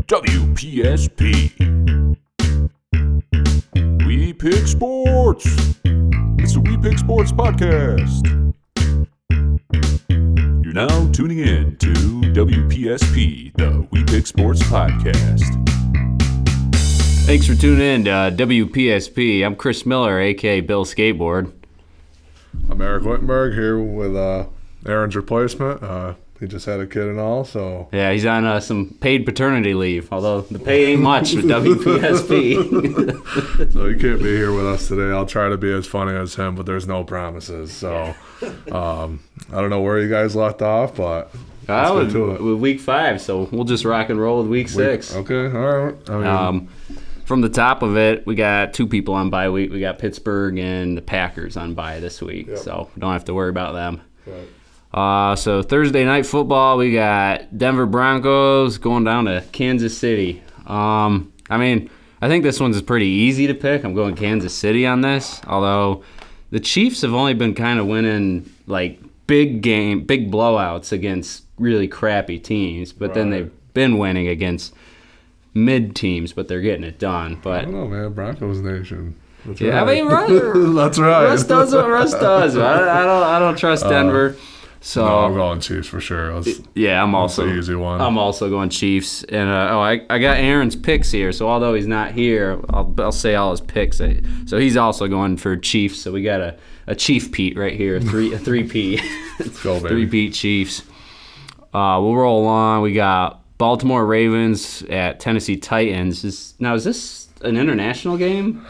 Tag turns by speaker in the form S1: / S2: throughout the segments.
S1: WPSP. We Pick Sports. It's the We Pick Sports podcast. You're now tuning in to WPSP, the We Pick Sports podcast.
S2: Thanks for tuning in to WPSP. I'm Chris Miller, a.k.a. Bill Skateboard.
S3: I'm Arik Wittenberg here with Aaron's replacement. He just had a kid and all, so...
S2: Yeah, he's on some paid paternity leave, although the pay ain't much with WPSP.
S3: So he can't be here with us today. I'll try to be as funny as him, but there's no promises. So I don't know where you guys left off, but let's get to it.
S2: With week 5, so we'll just rock and roll with week 6.
S3: Okay, all right.
S2: From the top of it, we got 2 people on bye week. We got Pittsburgh and the Packers on bye this week, so we don't have to worry about them.
S3: Right.
S2: So Thursday night football, we got Denver Broncos going down to Kansas City. I think this one's pretty easy to pick. I'm going Kansas City on this, although the Chiefs have only been kind of winning like big blowouts against really crappy teams, but then they've been winning against mid teams, but they're getting it done. But
S3: I don't know, man. Broncos Nation. That's
S2: yeah,
S3: right. That's right.
S2: Russ does what Russ does. I don't trust Denver. So
S3: no, I'm going Chiefs for sure.
S2: I'm also
S3: the easy one.
S2: I'm also going Chiefs, and I got Aaron's picks here. So although he's not here, I'll say all his picks. So he's also going for Chiefs. So we got a Chief Pete right here, a three Pete,
S3: Let's go, baby.
S2: 3 Pete Chiefs. We'll roll along. We got Baltimore Ravens at Tennessee Titans. Is this an international game?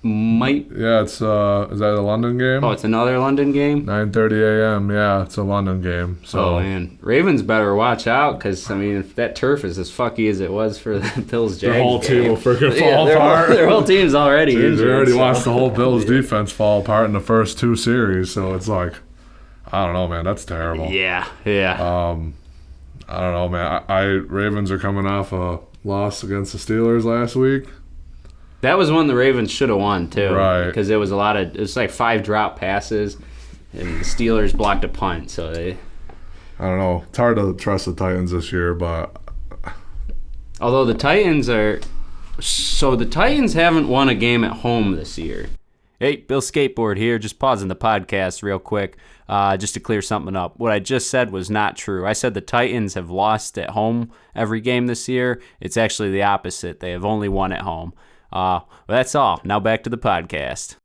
S3: Yeah, it's is that a London game?
S2: Oh, it's another London game?
S3: 9:30 a.m. Yeah, it's a London game. So.
S2: Oh, man. Ravens better watch out because, if that turf is as fucky as it was for the Bills-Jags
S3: Their whole team
S2: game,
S3: will freaking fall apart.
S2: Their whole team's already injured.
S3: They already watched the whole Bills defense fall apart in the first 2 series, so it's like, I don't know, man. That's terrible.
S2: Yeah.
S3: I don't know, man. Ravens are coming off a loss against the Steelers last week.
S2: That was one the Ravens should have won, too.
S3: Right.
S2: Because it was like 5 drop passes, and the Steelers blocked a punt, so they...
S3: I don't know. It's hard to trust the Titans this year, but...
S2: Although the Titans are... So the Titans haven't won a game at home this year. Hey, Bill Skateboard here, just pausing the podcast real quick, just to clear something up. What I just said was not true. I said the Titans have lost at home every game this year. It's actually the opposite. They have only won at home. Well, that's all. Now back to the podcast.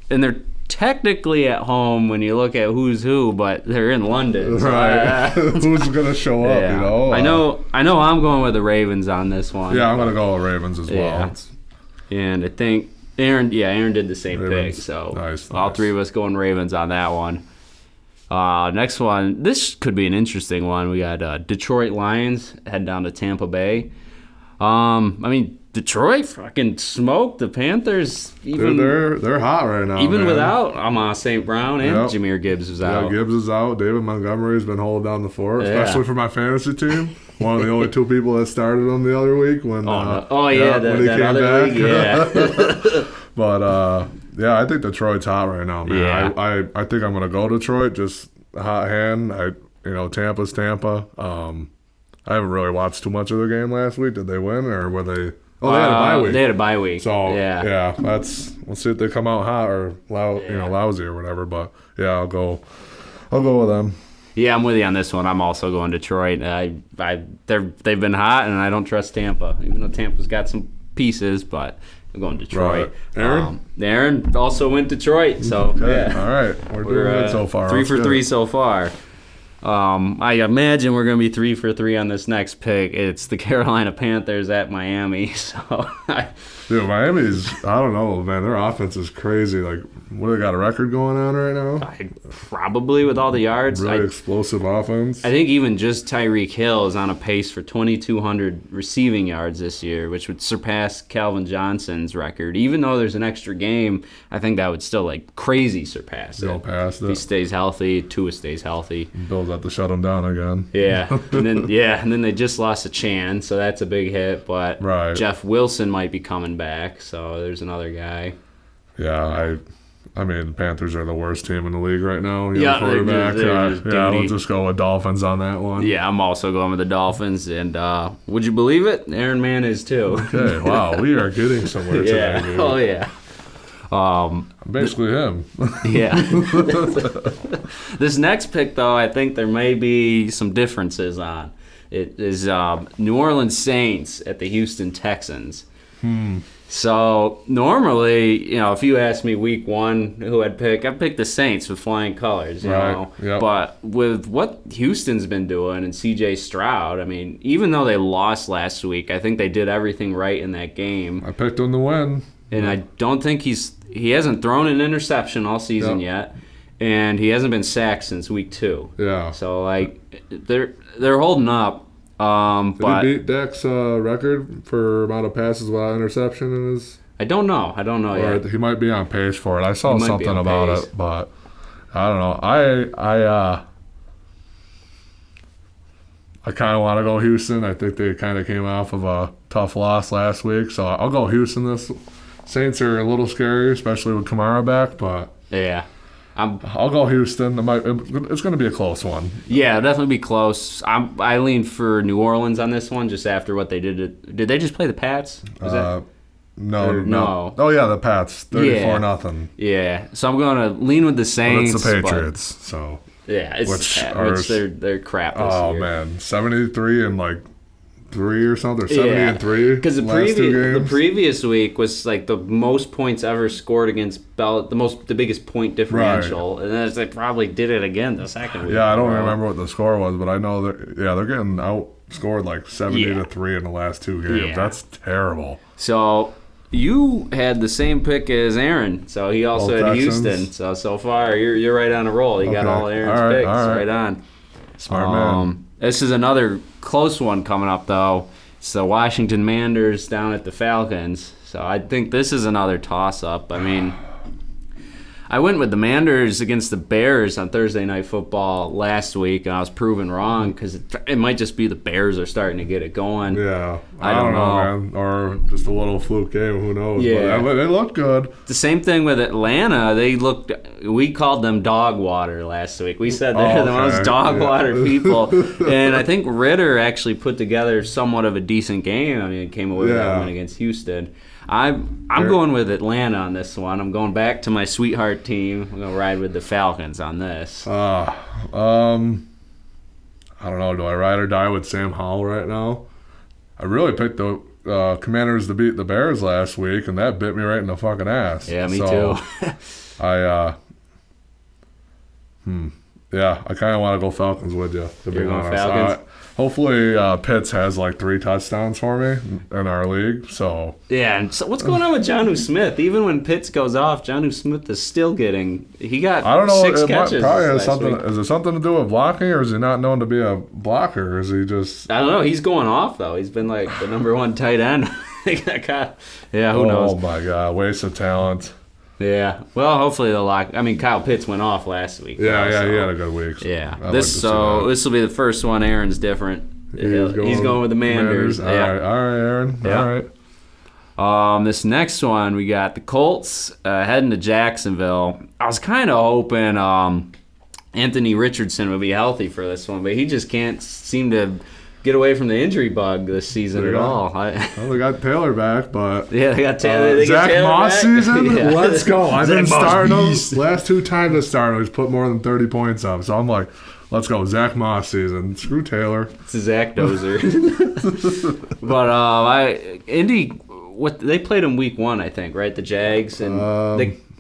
S2: And they're technically at home when you look at who's who, but they're in London. So
S3: right. Who's going to show up,
S2: yeah.
S3: you know?
S2: I know I'm going with the Ravens on this one.
S3: Yeah, I'm going to go with Ravens as well.
S2: And I think Aaron did the same
S3: Ravens.
S2: pick. So
S3: nice.
S2: All 3 of us going Ravens on that one. Next one, this could be an interesting one. We got Detroit Lions head down to Tampa Bay. Detroit fucking smoked the Panthers.
S3: They're hot right now.
S2: Even
S3: man.
S2: without Amon St. Brown and Jahmyr Gibbs was out.
S3: Yeah, Gibbs is out. David Montgomery's been holding down the fort, especially for my fantasy team. One of the only 2 people that started him the other week when
S2: when
S3: he came back.
S2: Week, yeah.
S3: But I think Detroit's hot right now, man.
S2: Yeah.
S3: I think I'm gonna go Detroit. Just a hot hand. Tampa's Tampa. I haven't really watched too much of their game last week. Did they win or were they? Oh, they had a bye week.
S2: They had a bye week.
S3: So we'll see if they come out hot or lousy or whatever. But yeah, I'll go with them.
S2: Yeah, I'm with you on this one. I'm also going Detroit. They've been hot, and I don't trust Tampa, even though Tampa's got some pieces. But I'm going Detroit.
S3: Right.
S2: Aaron also went Detroit. So
S3: okay. All right, we're doing good so far.
S2: 3 for 3 so far. I imagine we're going to be 3 for 3 on this next pick. It's the Carolina Panthers at Miami. So,
S3: dude, Miami's, I don't know, man. Their offense is crazy. Like, what, they got a record going on right now?
S2: Probably with all the yards.
S3: Really explosive offense.
S2: I think even just Tyreek Hill is on a pace for 2,200 receiving yards this year, which would surpass Calvin Johnson's record. Even though there's an extra game, I think that would still crazy surpass it.
S3: Past it.
S2: If he stays healthy, Tua stays healthy.
S3: Bill's have to shut him down again.
S2: Yeah, and then they just lost a Chan, so that's a big hit. But Jeff Wilson might be coming back, so there's another guy.
S3: Yeah, I mean, the Panthers are the worst team in the league right now.
S2: Yeah,
S3: quarterback.
S2: they're just
S3: Yeah,
S2: duty.
S3: we'll just go with Dolphins on that one.
S2: Yeah, I'm also going with the Dolphins, and would you believe it? Aaron Mann is too.
S3: Okay, wow, we are getting somewhere
S2: Yeah.
S3: today, dude.
S2: Oh yeah.
S3: Basically him.
S2: Yeah. This next pick, though, I think there may be some differences on. It is New Orleans Saints at the Houston Texans. So normally, if you asked me week one who I'd pick the Saints with flying colors, you
S3: Right,
S2: know.
S3: yep.
S2: But with what Houston's been doing and C.J. Stroud, I mean, even though they lost last week, I think they did everything right in that game.
S3: I picked him to win.
S2: And I don't think he hasn't thrown an interception all season yet, and he hasn't been sacked since week 2.
S3: Yeah.
S2: So they're holding up.
S3: Did
S2: But
S3: he beat Dak's record for amount of passes without interception in his?
S2: I don't know
S3: Or
S2: yet.
S3: he might be on pace for it. I saw
S2: He might be
S3: something
S2: on
S3: about
S2: pace.
S3: it, but I don't know. I kind of want to go Houston. I think they kind of came off of a tough loss last week, so I'll go Houston. This Saints are a little scary, especially with Kamara back, but
S2: Yeah.
S3: I'll go Houston. It's going to be a close one.
S2: Yeah, it'll definitely be close. I lean for New Orleans on this one, just after what they did. Did they just play the Pats? Was that?
S3: No. Oh yeah, the Pats, 34-0.
S2: Yeah. So I'm going to lean with the
S3: But
S2: Saints.
S3: it's the Patriots, so.
S2: Yeah, it's
S3: Which
S2: they're crap this
S3: Oh
S2: year.
S3: man, 73 and like 3 or something, or 70 and 3.
S2: Because the previous week was like the most points ever scored against the biggest point differential, and then they probably did it again the second week.
S3: Yeah, I don't remember what the score was, but I know that they're getting outscored like 70 to 3 in the last 2 games.
S2: Yeah.
S3: That's terrible.
S2: So you had the same pick as Aaron, so he also
S3: Both
S2: had
S3: Texans.
S2: Houston. So far you're right on a roll. You got
S3: Okay.
S2: all Aaron's
S3: All right,
S2: picks
S3: all right.
S2: right on.
S3: Smart man.
S2: This is another close one coming up, though. It's the Washington Manders down at the Falcons. So I think this is another toss-up. I mean, I went with the Manders against the Bears on Thursday Night Football last week, and I was proven wrong because it might just be the Bears are starting to get it going.
S3: Yeah,
S2: I don't know.
S3: man. Or just a little fluke game. Who knows?
S2: Yeah.
S3: But they look good.
S2: The same thing with Atlanta. We called them dog water last week. We said they're the most dog water people. And I think Ritter actually put together somewhat of a decent game. I mean, it came away with that win against Houston. I'm going with Atlanta on this one. I'm going back to my sweetheart team. I'm going to ride with the Falcons on this.
S3: I don't know. Do I ride or die with Sam Howell right now? I really picked the Commanders to beat the Bears last week, and that bit me right in the fucking ass.
S2: Yeah, me too.
S3: Yeah, I kind of want to go Falcons with you, to be
S2: You're going
S3: honest.
S2: Falcons?
S3: Hopefully Pitts has like 3 touchdowns for me in our league. So
S2: Yeah, and so what's going on with Jonnu Smith? Even when Pitts goes off, Jonnu Smith is still he got
S3: I don't know.
S2: 6
S3: It
S2: catches
S3: probably has
S2: last
S3: something.
S2: week.
S3: Is it something to do with blocking, or is he not known to be a blocker? Or is he just?
S2: I don't know. He's going off, though. He's been like the number 1 tight end. Yeah, who knows?
S3: Oh my God, waste of talent.
S2: Yeah. Well, hopefully they'll lock. I mean, Kyle Pitts went off last week.
S3: Yeah,
S2: though,
S3: he
S2: so-
S3: had a good week.
S2: Yeah.
S3: I'd like to
S2: This
S3: see that.
S2: this will be the first one. Aaron's different. He's going with the Manders.
S3: All right, Aaron.
S2: Yeah.
S3: All right.
S2: This next one, we got the Colts heading to Jacksonville. I was kind of hoping Anthony Richardson would be healthy for this one, but he just can't seem to get away from the injury bug this season at all.
S3: Well, we got Taylor back, but
S2: Yeah, they got Taylor. They
S3: Zach
S2: get Taylor
S3: Moss
S2: back.
S3: season.
S2: Yeah.
S3: Let's go. I've been
S2: Zach Moss
S3: starting him
S2: beast.
S3: last 2 times I started. He's put more than 30 points up, so I'm like, let's go. Zach Moss season. Screw Taylor.
S2: It's a Zach Dozer. But Indy, they played him week 1, I think, right? The Jags, and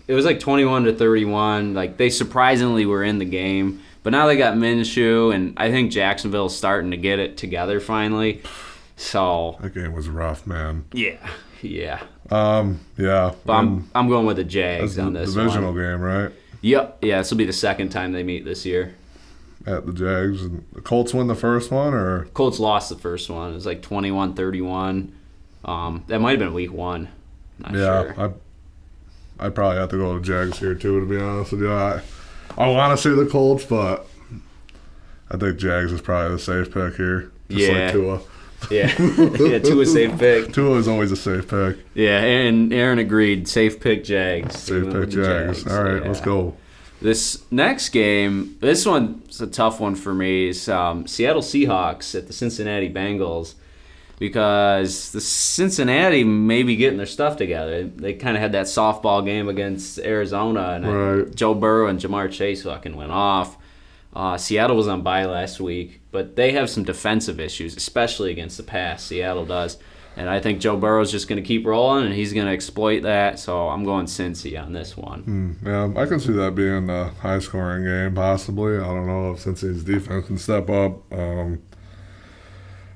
S2: it was like 21-31. Like they surprisingly were in the game, but now they got Minshew, and I think Jacksonville's starting to get it together finally. So
S3: That game was rough, man.
S2: yeah.
S3: Yeah.
S2: But I'm going with the Jags
S3: That's
S2: on
S3: the
S2: this
S3: divisional
S2: one.
S3: game, right?
S2: Yep. Yeah, this will be the second time they meet this year.
S3: At the Jags. And the Colts win the first one, or
S2: Colts lost the first one. It was like 21-31. That might have been week 1. Not sure.
S3: I'd probably have to go to the Jags here too, to be honest with you. I want to say the Colts, but I think Jags is probably the safe pick here. Just
S2: Yeah.
S3: like Tua.
S2: Yeah, yeah, Tua safe pick.
S3: Tua is always a safe pick.
S2: Yeah, and Aaron agreed. Safe pick Jags.
S3: Safe pick Jags. All right, let's go.
S2: This next game, this one's a tough one for me, is Seattle Seahawks at the Cincinnati Bengals, because the Cincinnati may be getting their stuff together. They kind of had that softball game against Arizona, and Joe Burrow and Jamar Chase fucking went off. Seattle was on bye last week, but they have some defensive issues, especially against the pass. Seattle does. And I think Joe Burrow's just going to keep rolling, and he's going to exploit that. So I'm going Cincy on this one.
S3: Yeah, I can see that being a high-scoring game, possibly. I don't know if Cincy's defense can step up.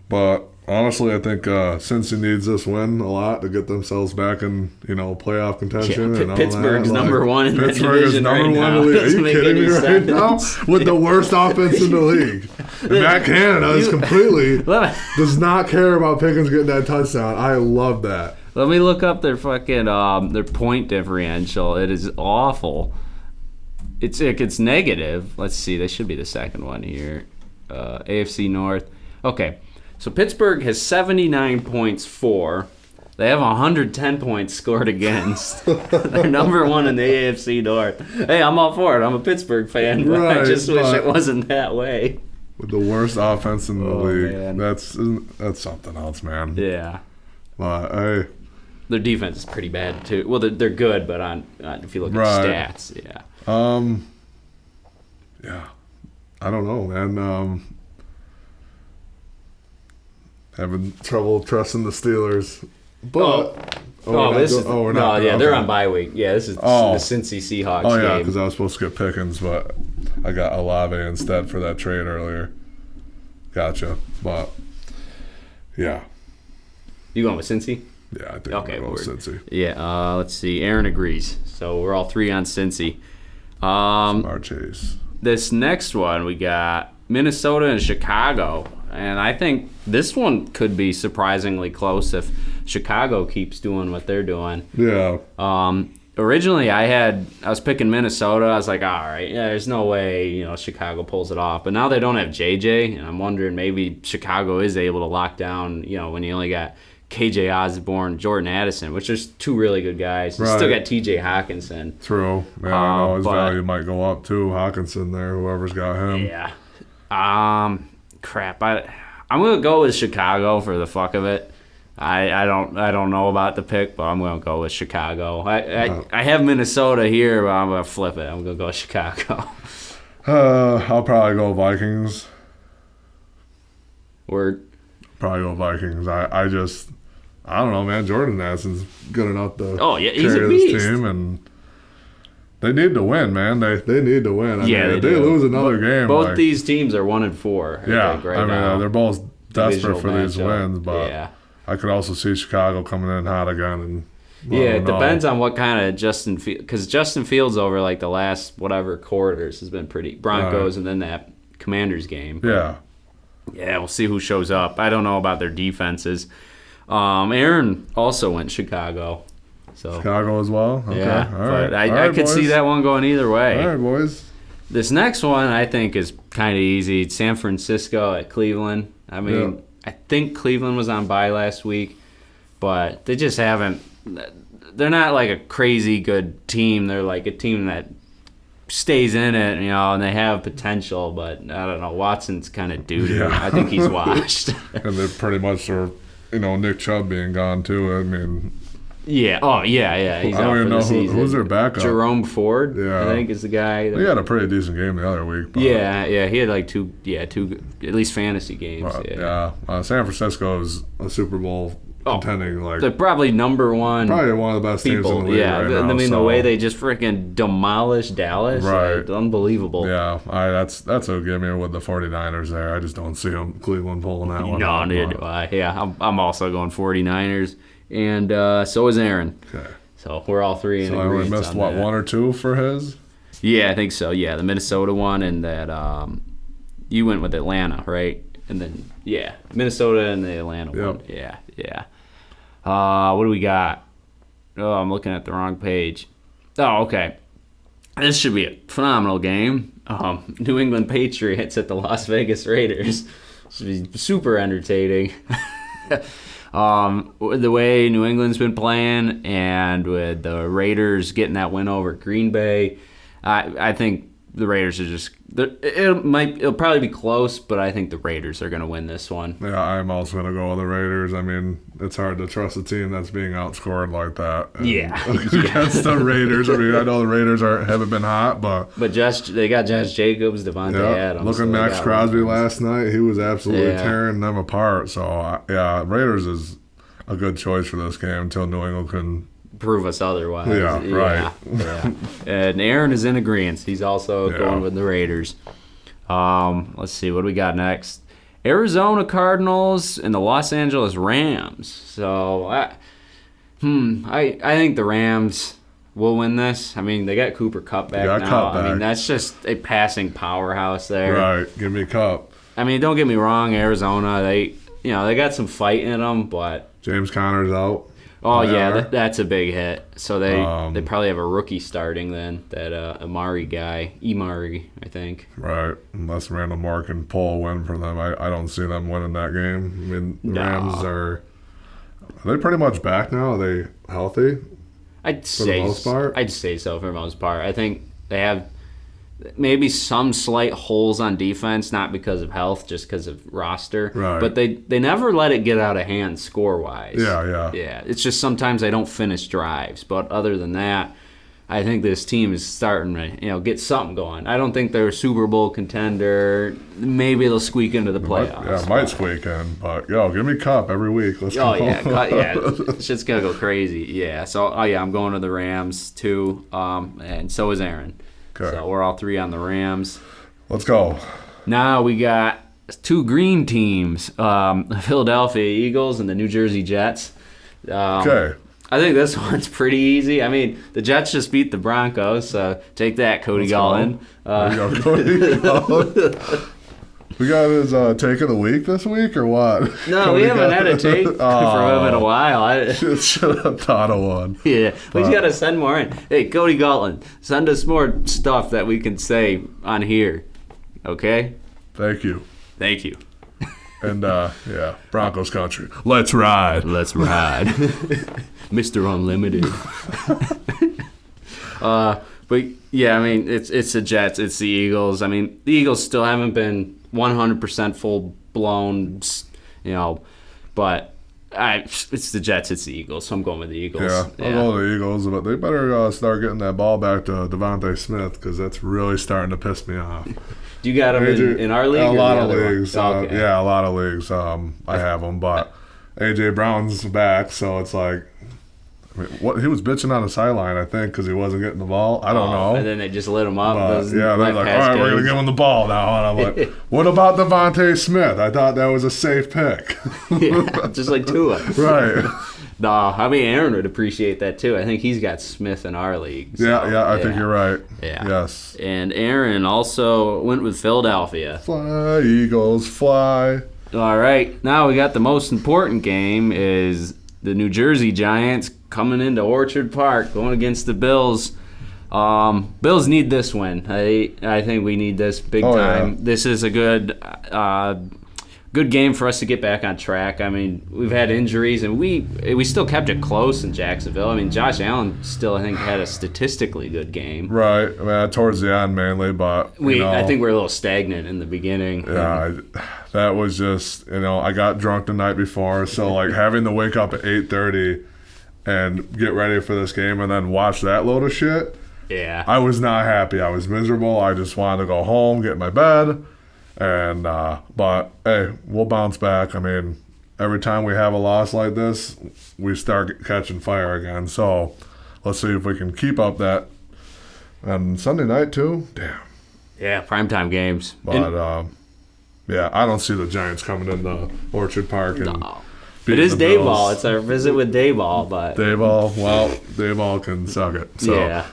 S3: But honestly, I think Cincy needs this win a lot to get themselves back in, playoff contention.
S2: Yeah,
S3: and all
S2: Pittsburgh's
S3: that.
S2: number one in that
S3: Pittsburgh is
S2: division
S3: number
S2: right
S3: one
S2: now.
S3: in the league. Are you
S2: Doesn't make
S3: kidding me
S2: any
S3: right
S2: sense.
S3: now? With the worst offense in the league. And Matt Canada is completely does not care about Pickens getting that touchdown. I love that.
S2: Let me look up their fucking their point differential. It is awful. It's negative. Let's see. They should be the second one here. AFC North. Okay. So Pittsburgh has 79 points for. They have 110 points scored against. They're number one in the AFC North. Hey, I'm all for it. I'm a Pittsburgh fan, but I just wish it wasn't that way.
S3: With the worst offense in the league.
S2: Man.
S3: That's something else, man.
S2: Yeah.
S3: But hey.
S2: Their defense is pretty bad too. Well, they're good, but on if you look at stats, yeah.
S3: Yeah. I don't know, man. Having trouble trusting the Steelers, but we're not.
S2: Yeah, they're on bye week. Yeah, this is the Cincy Seahawks game.
S3: Oh yeah, because I was supposed to get Pickens, but I got Olave instead for that trade earlier. Gotcha, but yeah.
S2: You going with Cincy?
S3: Yeah, I think I'm going with Cincy.
S2: Yeah, let's see. Aaron agrees, so we're all three on Cincy.
S3: Smart Chase.
S2: This next one we got Minnesota and Chicago. And I think this one could be surprisingly close if Chicago keeps doing what they're doing.
S3: Yeah.
S2: Originally, I was picking Minnesota. I was like, all right, yeah, there's no way Chicago pulls it off. But now they don't have JJ, and I'm wondering maybe Chicago is able to lock down. When you only got KJ Osborne, Jordan Addison, which is two really good guys. You still got TJ Hawkinson.
S3: True. Yeah, I know his value might go up too. Hawkinson there, whoever's got him.
S2: Yeah. Crap. I'm gonna go with Chicago for the fuck of it. I don't know about the pick, but I'm gonna go with Chicago. I have Minnesota here, but I'm gonna flip it. I'm gonna go with Chicago.
S3: I'll probably go Vikings.
S2: Word.
S3: Probably go Vikings. I don't know, man. Jordan Addison's good enough to
S2: he's a beast.
S3: This team, and they need to win, man. They need to win. I mean,
S2: they
S3: if they lose another game.
S2: Both these teams are 1-4.
S3: Yeah,
S2: now.
S3: They're both desperate for these wins, but
S2: yeah.
S3: I could also see Chicago coming in hot again. And
S2: it depends on what kind of Justin Fields, because Justin Fields over like the last whatever quarters has been pretty Broncos and then that Commanders game.
S3: Yeah.
S2: Yeah, we'll see who shows up. I don't know about their defenses. Aaron also went Chicago. So
S3: Chicago as well? Okay.
S2: Yeah,
S3: all right.
S2: But I could see that one going either way.
S3: All right, boys.
S2: This next one I think is kind of easy. It's San Francisco at Cleveland. I mean, I think Cleveland was on bye last week, but they just haven't – they're not like a crazy good team. They're like a team that stays in it, and they have potential, but I don't know. Watson's kind of doo-doo.
S3: Yeah.
S2: I think he's washed.
S3: And they're pretty much Nick Chubb being gone too. I mean –
S2: yeah. Oh, yeah. He's
S3: I don't even know who's their backup.
S2: Jerome Ford,
S3: I
S2: think, is the guy.
S3: He had a pretty decent game the other week. But,
S2: yeah. He had like two at least fantasy games.
S3: San Francisco is a Super Bowl contending.
S2: They're probably number one.
S3: Probably one of the best teams in the league right now.
S2: I mean, the way they just freaking demolished Dallas,
S3: right?
S2: Unbelievable.
S3: Yeah, that's a gimme with the 49ers there. I just don't see Cleveland pulling that one.
S2: No, neither do I. Yeah, I'm also going 49ers. And so is Aaron. Okay. So we're all three in agreement.
S3: So I missed, one or two for his?
S2: Yeah, I think so. Yeah, the Minnesota one and that you went with Atlanta, right? And then, Minnesota and the Atlanta one. Yeah. What do we got? Oh, I'm looking at the wrong page. Oh, okay. This should be a phenomenal game. New England Patriots at the Las Vegas Raiders. Should be super entertaining. The way New England's been playing, and with the Raiders getting that win over Green Bay, I think the Raiders are just. It'll probably be close, but I think the Raiders are going to win this one.
S3: Yeah, I'm also going to go with the Raiders. I mean, it's hard to trust a team that's being outscored like that. Against the Raiders. I mean, I know the Raiders haven't been hot, but
S2: they got Josh Jacobs, Devontae Adams.
S3: Look at Max Crosby last night. He was absolutely tearing them apart. So, Raiders is a good choice for this game until New England can
S2: prove us otherwise.
S3: Right.
S2: Yeah. And Aaron is in agreement. He's also going with the Raiders. Let's see. What do we got next? Arizona Cardinals and the Los Angeles Rams. So, I think the Rams will win this. I mean, they got Cooper Kupp back now. I mean, that's just a passing powerhouse there.
S3: Right. Give me Kupp.
S2: I mean, don't get me wrong. Arizona, they got some fight in them, but
S3: James Conner's out.
S2: Oh, yeah, that's a big hit. So they probably have a rookie starting then, that Amari guy. Imari, I think.
S3: Right. Unless Randall Moore can pull a win for them. I don't see them winning that game. I mean, the Rams are they pretty much back now? Are they healthy?
S2: I'd say so for the most part. I think they have maybe some slight holes on defense, not because of health, just because of roster.
S3: Right.
S2: But they never let it get out of hand score-wise.
S3: Yeah.
S2: It's just sometimes they don't finish drives. But other than that, I think this team is starting to get something going. I don't think they're a Super Bowl contender. Maybe they'll squeak into the playoffs.
S3: Might squeak in. But, give me Kupp every week. Let's go.
S2: Shit's going to go crazy. Yeah. So, I'm going to the Rams, too. And so is Aaron.
S3: Okay.
S2: So we're all three on the Rams.
S3: Let's go.
S2: Now we got two green teams, the Philadelphia Eagles and the New Jersey Jets.
S3: Okay.
S2: I think this one's pretty easy. I mean, the Jets just beat the Broncos, so take that, Cody Gallin.
S3: There you go, Cody Gallin. We got his take of the week this week, or what?
S2: No, we haven't had a take from him in a while.
S3: Should have thought of one.
S2: Yeah, we got to send more in. Hey, Cody Gallin, send us more stuff that we can say on here. Okay?
S3: Thank you. And, Broncos country. Let's ride.
S2: Mr. Unlimited. But, yeah, I mean, it's the Jets, it's the Eagles. I mean, the Eagles still haven't been 100% full-blown, but it's the Jets, it's the Eagles, so I'm going with the Eagles.
S3: Yeah, I'll go with the Eagles, but they better start getting that ball back to Devontae Smith, because that's really starting to piss me off.
S2: Do you got him in our league?
S3: A lot of leagues.
S2: Okay.
S3: A lot of leagues. I have him, but A.J. Brown's back, so it's like, he was bitching on the sideline, I think, because he wasn't getting the ball. I don't know.
S2: And then they just lit him up.
S3: They're like, all right, we're going to give him the ball now. And I'm like, what about Devontae Smith? I thought that was a safe pick.
S2: Just like Tua.
S3: Right.
S2: No, I mean, Aaron would appreciate that, too. I think he's got Smith in our league. So,
S3: I think you're right.
S2: Yeah.
S3: Yes.
S2: And Aaron also went with Philadelphia.
S3: Fly, Eagles, fly.
S2: All right. Now we got the most important game is the New Jersey Giants coming into Orchard Park, going against the Bills. Bills need this win. I think we need this big time. Yeah. This is a good game for us to get back on track. I mean, we've had injuries, and we still kept it close in Jacksonville. I mean, Josh Allen still, I think, had a statistically good game.
S3: Right. I mean, towards the end mainly, but
S2: I think we're a little stagnant in the beginning.
S3: Yeah, that was just, I got drunk the night before, so like having to wake up at 8:30 and get ready for this game and then watch that load of shit.
S2: Yeah.
S3: I was not happy. I was miserable. I just wanted to go home, get in my bed. And but hey, we'll bounce back. I mean, every time we have a loss like this, we start catching fire again. So let's see if we can keep up that. And Sunday night too. Damn.
S2: Yeah, primetime games.
S3: But I don't see the Giants coming into Orchard Park and
S2: it is Dayball. It's our visit with Dayball, but
S3: Dayball can suck it. So.
S2: Yeah.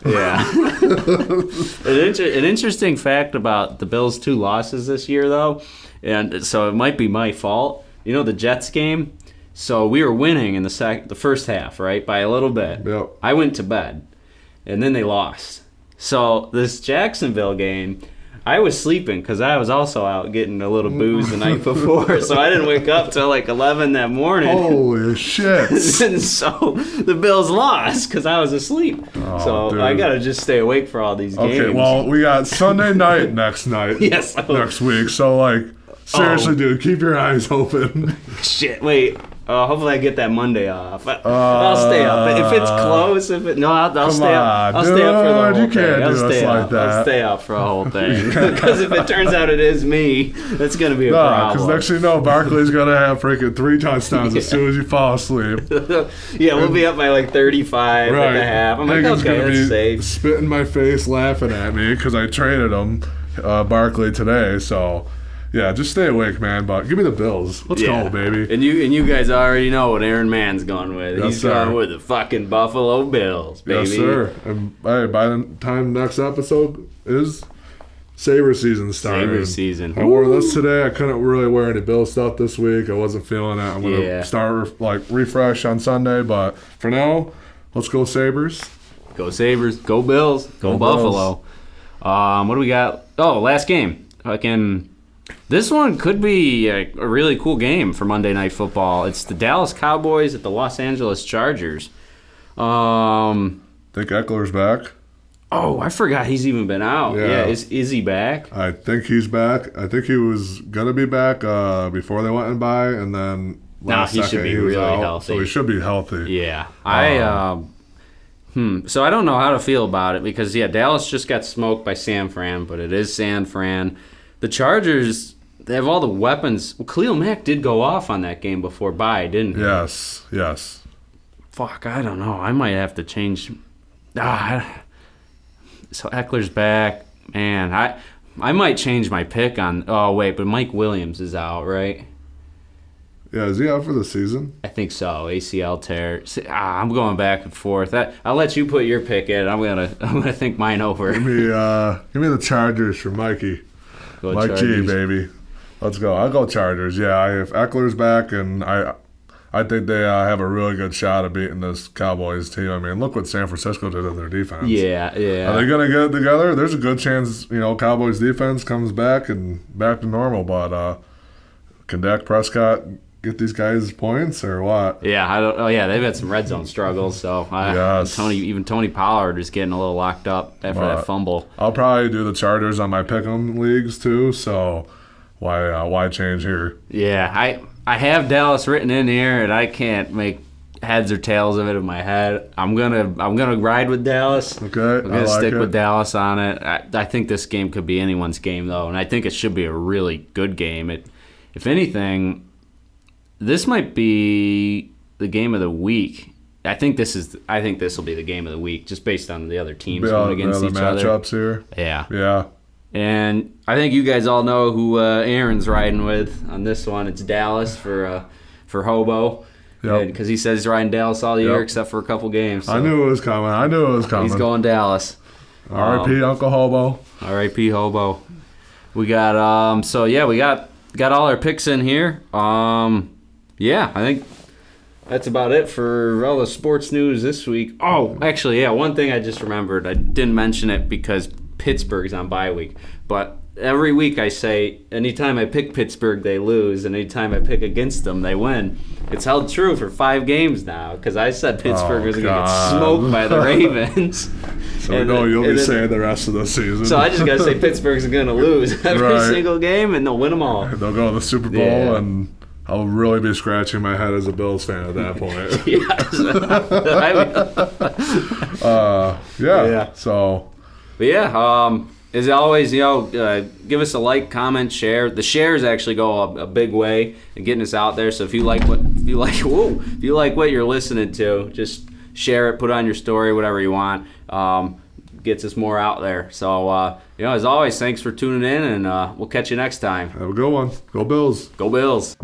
S2: An interesting fact about the Bills' 2 losses this year, though, and so it might be my fault. The Jets game. So we were winning in the first half, right, by a little bit.
S3: Yep.
S2: I went to bed, and then they lost. So this Jacksonville game, I was sleeping because I was also out getting a little booze the night before, so I didn't wake up till like 11 that morning.
S3: Holy shit.
S2: And so the Bills lost because I was asleep. So
S3: dude.
S2: I got to just stay awake for all these games.
S3: Okay, well, we got Sunday night next night.
S2: Yes.
S3: Next week. So, like, seriously, dude, keep your eyes open.
S2: Shit, wait. Hopefully I get that Monday off. I'll stay up. If it's close, I'll stay up. I'll stay up for the whole thing.
S3: You can't do us like that.
S2: I'll stay up for the whole thing. Because if it turns out it is me, that's going to be a problem.
S3: Because next thing you know, Barkley's going to have freaking 3 touchdowns as soon as you fall asleep.
S2: Yeah, we'll be up by like 35 at the half. I'm like, okay, that's safe.
S3: Spit in my face laughing at me because I traded him, Barkley, today. So... yeah, just stay awake, man. But give me the Bills. Let's go, baby.
S2: And you guys already know what Aaron Mann's going with.
S3: Yes,
S2: He's
S3: sir.
S2: going with the fucking Buffalo Bills, baby.
S3: Yes, sir. And hey, by the time next episode is Sabre season starting.
S2: Sabre season.
S3: I wore this today. I couldn't really wear any Bill stuff this week. I wasn't feeling it. I'm gonna start refresh on Sunday. But for now, let's go Sabres.
S2: Go Sabres. Go Bills. Go Buffalo. What do we got? Oh, last game. This one could be a really cool game for Monday Night Football. It's the Dallas Cowboys at the Los Angeles Chargers.
S3: Think Eckler's back.
S2: Oh, I forgot he's even been out. Yeah, is he back?
S3: I think he's back. I think he was gonna be back before they went in by, and then
S2: he should be really healthy.
S3: So he should be healthy.
S2: Yeah, So I don't know how to feel about it because Dallas just got smoked by San Fran, but it is San Fran. The Chargers, they have all the weapons. Well, Khalil Mack did go off on that game before bye, didn't he?
S3: Yes.
S2: Fuck, I don't know. I might have to change. So Eckler's back. Man, I might change my pick on. Oh, wait, but Mike Williams is out, right?
S3: Yeah, is he out for the season?
S2: I think so. ACL tear. I'm going back and forth. I'll let you put your pick in. I'm gonna think mine over.
S3: Give me the Chargers for Mikey.
S2: Go
S3: Mike
S2: Chargers.
S3: G, baby. Let's go. I'll go Chargers. Yeah, if Eckler's back, and I think they have a really good shot of beating this Cowboys team. I mean, look what San Francisco did in their defense.
S2: Yeah.
S3: Are they going to get it together? There's a good chance, Cowboys defense comes back to normal. But can Dak Prescott get these guys points or what?
S2: Yeah, I don't. Oh yeah, they've had some red zone struggles. So
S3: yes.
S2: Tony Pollard is getting a little locked up after that fumble.
S3: I'll probably do the Chargers on my pick'em leagues too. So why change here?
S2: Yeah, I have Dallas written in here, and I can't make heads or tails of it in my head. I'm gonna ride with Dallas.
S3: Okay,
S2: I'm gonna stick with Dallas on it. I think this game could be anyone's game though, and I think it should be a really good game. If anything, this might be the game of the week. I think this will be the game of the week, just based on the other teams going against each other.
S3: Matchups here.
S2: Yeah. And I think you guys all know who Aaron's riding with on this one. It's Dallas for Hobo.
S3: Yep.
S2: Because he says he's riding Dallas all year except for a couple games. So
S3: I knew it was coming.
S2: He's going Dallas.
S3: R.I.P. Uncle Hobo.
S2: R.I.P. Hobo. We got we got all our picks in here. I think that's about it for all the sports news this week. Oh, actually, one thing I just remembered. I didn't mention it because Pittsburgh's on bye week. But every week I say, anytime I pick Pittsburgh, they lose. And anytime I pick against them, they win. It's held true for 5 games now because I said Pittsburgh was going to get smoked by the Ravens.
S3: So we know you'll be saying the rest of the season.
S2: So I just got to say Pittsburgh's going to lose every single game, and they'll win them all.
S3: They'll go to the Super Bowl, and I'll really be scratching my head as a Bills fan at that point. So.
S2: But as always, give us a like, comment, share. The shares actually go a big way in getting us out there. So if you like what you're listening to, just share it, put it on your story, whatever you want. Gets us more out there. So as always, thanks for tuning in, and we'll catch you next time.
S3: Have a good one. Go Bills.
S2: Go Bills.